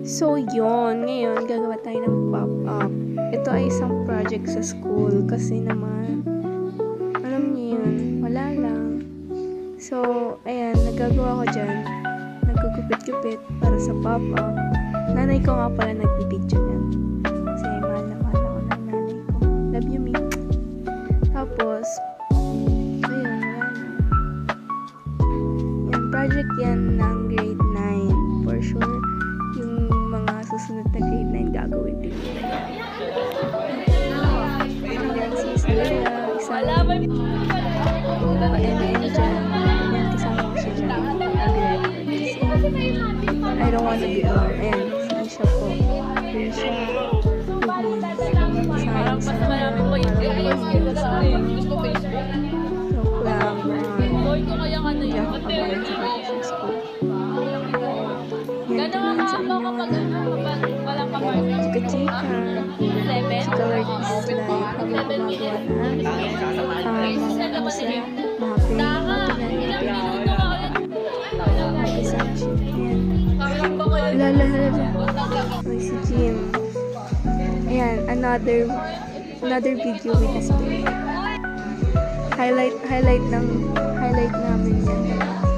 So, yun. Ngayon, gagawa tayo ng pop-up. Ito ay isang project sa school kasi naman, alam niyo yun, wala lang. So, ayan, nagagawa ko dyan. Nagkukupit-kupit para sa pop-up. Nanay ko nga pala nagbibidyo niyan. Kasi mahal na mahal ako ng nanay ko. Love you, me. Tapos, ayun, wala na. Yan, project yan ng grade 9. For sure, yung mga susunod na grade 9 gagawin din. Ayan, si Isabella, isang MN dyan. Ayan, kasama ko siya dyan. I don't wanna be alone. Ayan, si Isha po. Yun siya. Science. Joke lang. Hindi ako kabalan sa vacation school. Yan, tingnan sa inyo. Chika-chika. Chika Lord is like, habang gumagawa na ano sila, mga pinag Ay, si Jim. Ayan, another video with us. Highlight namin yan.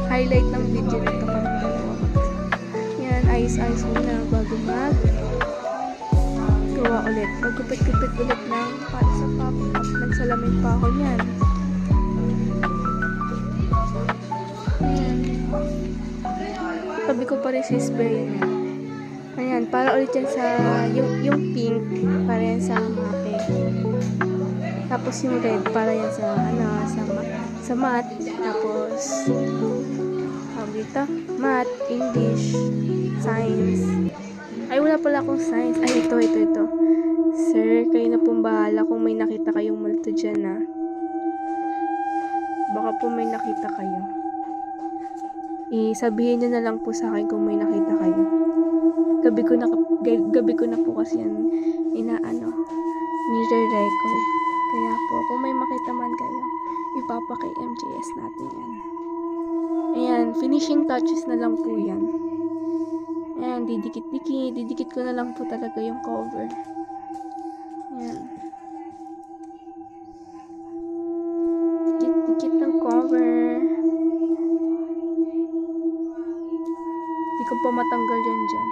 Highlight ng video nito kami dalawa. Yan, ayos muna bago gawa ulit. Magkupit-kupit ulit ng para sa pop-up. Nagsalamin pa ako yan. Ayan. Sabi ko pa rin si spray na. Ayan, para ulit yan sa yung pink, para yan sa mape. Tapos yung red, para yan sa sa math. Tapos math, English, science. Ay, wala pala akong science. Ay, ito. Sir, kayo na pong bahala kung may nakita kayong multo dyan, ha. Baka po may nakita kayo. Sabihin nyo na lang po sa akin kung may nakita kayo. Gabi ko na po kasi yan nire-record. Kaya po, kung may makita man kayo, ipapakay MJS natin yan. Ayan, finishing touches na lang po yan. Ayan, didikit ko na lang po talaga yung cover. Ayan. Dikit ng cover. Hindi ko pa matanggal yan dyan.